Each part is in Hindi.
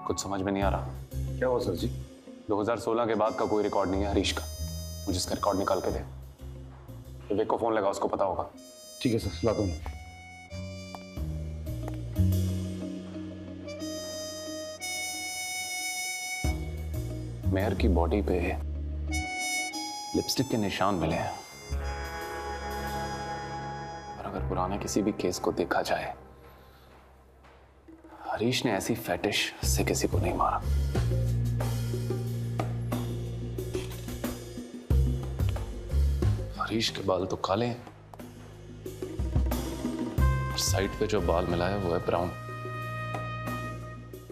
कुछ समझ में नहीं आ रहा। क्या हुआ सर जी? 2016 के बाद का कोई रिकॉर्ड नहीं है हरीश का। मुझे इसका रिकॉर्ड निकाल के दे। विवेक को फोन लगा, उसको पता होगा। ठीक है सर, लाता हूँ। मेहर की बॉडी पे लिपस्टिक के निशान मिले हैं, और अगर पुराने किसी भी केस को देखा जाए, हरीश ने ऐसी फैटिश से किसी को नहीं मारा। हरीश के बाल तो काले हैं, और साइड पे जो बाल मिला है वो है ब्राउन।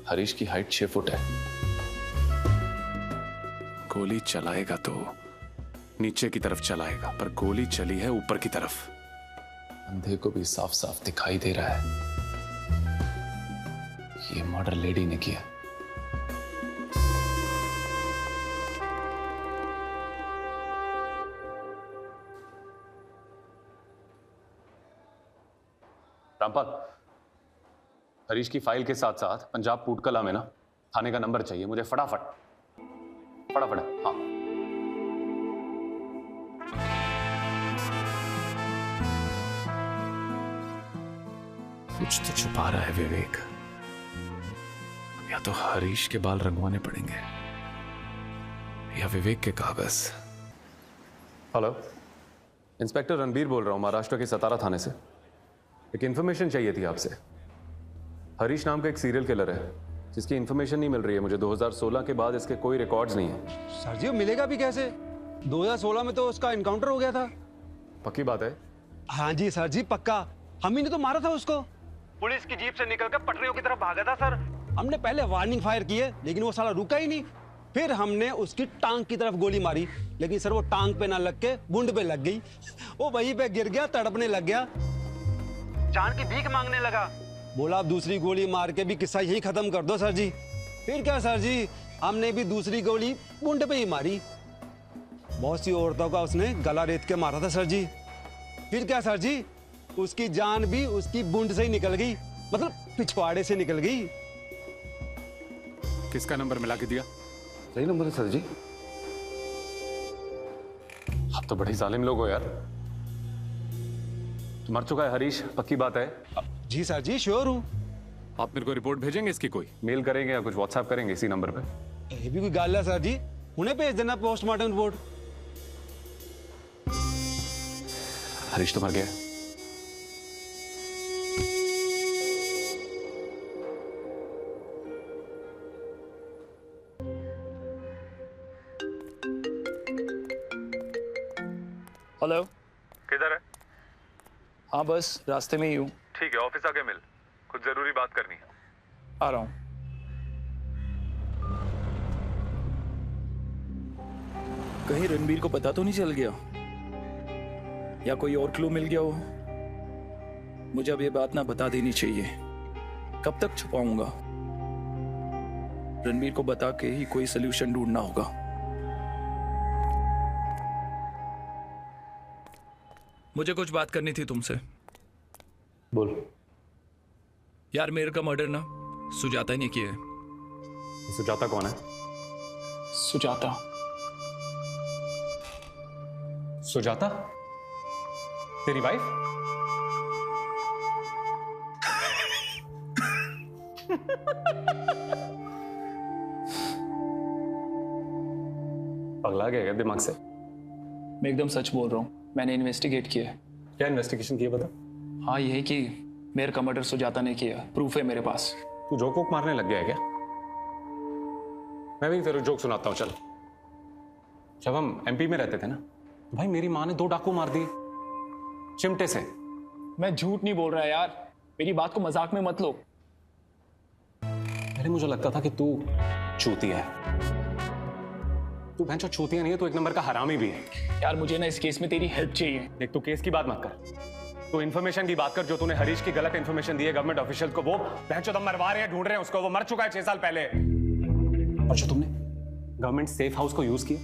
हरीश की हाइट 6 फुट है। गोली चलाएगा तो नीचे की तरफ चलाएगा, पर गोली चली है ऊपर की तरफ। अंधे को भी साफ साफ दिखाई दे रहा है ये मर्डर लेडी ने किया। रामपाल, हरीश की फाइल के साथ साथ पंजाब पूटकला में ना थाने का नंबर चाहिए मुझे, फटाफट फटाफट। हाँ, कुछ तो छुपा रहा है विवेक। या तो हरीश के बाल रंगवाने पड़ेंगे या विवेक के कागज। हेलो, इंस्पेक्टर रणबीर बोल रहा हूं, महाराष्ट्र के सतारा थाने से। एक इंफॉर्मेशन चाहिए थी आपसे। हरीश नाम का एक सीरियल किलर है जिसकी इंफॉर्मेशन नहीं मिल रही है मुझे। 2016 के बाद इसके कोई रिकॉर्ड्स नहीं है। सर जी, मिलेगा भी कैसे? 2016 में तो उसका एनकाउंटर हो गया था। पक्की बात है? हाँ जी सर जी, पक्का। हम ही ने तो मारा था उसको। पुलिस की जीप से निकलकर पटरियों की तरफ भागा था सर। हमने पहले वार्निंग फायर की है, लेकिन वो साला रुका ही नहीं। फिर हमने उसकी टांग की तरफ गोली मारी, लेकिन सर वो टांग पे ना लग के मुंड पे लग गई। वो वहीं पे गिर गया, तड़पने लग गया, जान की भीख मांगने लगा। बोला अब दूसरी गोली मार के भी किस्सा यही खत्म कर दो सर जी। फिर क्या सर जी, हमने भी दूसरी गोली मुंड पे ही मारी। बहुत सी औरतों का उसने गला रेत के मारा था सर जी। फिर क्या सर जी, उसकी जान भी उसकी बूंद से ही निकल गई, मतलब पिछवाड़े से निकल गई। किसका नंबर मिला के दिया? सही नंबर है सर जी। आप तो बड़े जालिम लोग हो यार। मर चुका है हरीश, पक्की बात है? जी सर जी, श्योर हूँ। आप मेरे को रिपोर्ट भेजेंगे इसकी? कोई मेल करेंगे या कुछ व्हाट्सएप करेंगे इसी नंबर पे? ये भी कोई गाल है सर जी, उन्हें भेज देना पोस्टमार्टम रिपोर्ट। हरीश तो मर गया। हेलो, किधर है? हाँ बस रास्ते में ही हूँ। ठीक है, ऑफिस आके मिल, कुछ जरूरी बात करनी है। आ रहा हूँ। कहीं रणबीर को पता तो नहीं चल गया, या कोई और क्लू मिल गया हो? मुझे अब ये बात ना बता देनी चाहिए। कब तक छुपाऊंगा? रणबीर को बता के ही कोई सलूशन ढूंढना होगा। मुझे कुछ बात करनी थी तुमसे। बोल। यार मेरे का मर्डर ना सुजाता ने किया है। सुजाता कौन है? सुजाता? सुजाता तेरी वाइफ? पगला गया क्या दिमाग से? मैं एकदम सच बोल रहा हूँ, मैंने इन्वेस्टिगेट किया है। क्या इन्वेस्टिगेशन किया बता? हाँ यही कि मेरे का मर्डर सुजाता ने किया, प्रूफ है मेरे पास। तू जोक वोक मारने लग गया है क्या? मैं भी तेरे जोक सुनाता हूँ चल। जब हम एमपी में रहते थे ना, तो भाई मेरी माँ ने 2 डाकू मार दिए चिमटे से। मैं झूठ नहीं बोल रहा यार, मेरी बात को मजाक में मत लो। पहले मुझे लगता था कि तू चूतिया है। तू भैंचो चूतिया नहीं है, तू एक नंबर का हरामी भी है। यार मुझे ना इस केस में तेरी हेल्प चाहिए। देख, तू केस की बात मत कर, तू इन्फॉर्मेशन की बात कर। जो तूने हरीश की गलत इन्फॉर्मेशन दी है गवर्नमेंट ऑफिशियल को, वो भैंचो तुम मरवा रहे हैं, ढूंढ रहे हैं उसको। वो मर चुका है 6 साल पहले। और जो तुमने गवर्नमेंट सेफ हाउस को यूज किया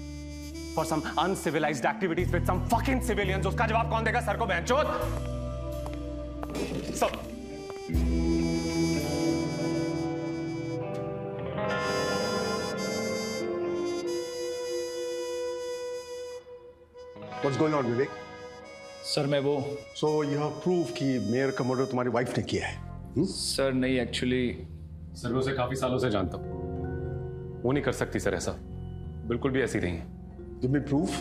for some uncivilised activities with some fucking civilians, उसका जवाब कौन देगा सर को? भैंचो सब What's going on, Vivek? Sir मैं वो So you have proof कि मेयर का मर्डर तुम्हारी वाइफ ने किया है. सर नहीं एक्चुअली सर मैं उसे काफी सालों से जानता हूँ, वो नहीं कर सकती सर ऐसा, बिल्कुल भी ऐसी नहीं है। Give me proof.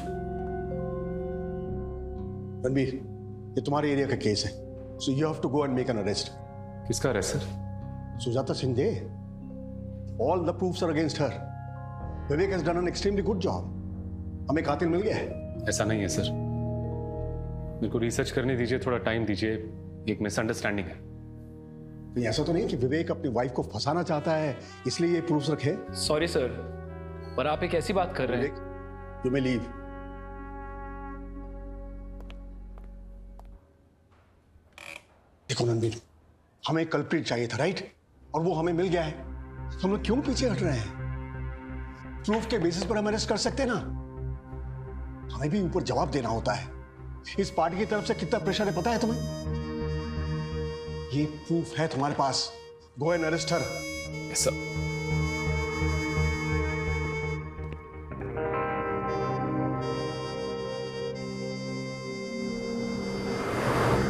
रणबीर, ये तुम्हारे एरिया का केस है. So you have to go and make an arrest. किसका arrest sir? Sujata Singh Dey. All the proofs are against her. Vivek has done an extremely good job. हमें कातिल मिल गया है. ऐसा नहीं है सर, मेरे को रिसर्च करने दीजिए, थोड़ा टाइम दीजिए, एक मिसअंडरस्टैंडिंग है। कहीं ऐसा तो नहीं कि विवेक अपनी वाइफ को फंसाना चाहता है इसलिए ये प्रूफ्स रखे? सॉरी सर, पर आप एक ऐसी बात कर रहे हैं। विवेक, यू मे लीव. देखो रणबीर, हमें कल्प्रिट चाहिए था, राइट? और वो हमें मिल गया है, हम लोग क्यों पीछे हट रहे हैं? प्रूफ के बेसिस पर हम अरेस्ट कर सकते हैं ना. हमें भी ऊपर जवाब देना होता है. इस पार्टी की तरफ से कितना प्रेशर है पता है तुम्हें? ये प्रूफ है तुम्हारे पास. गो एंड अरेस्ट हर. ऐसा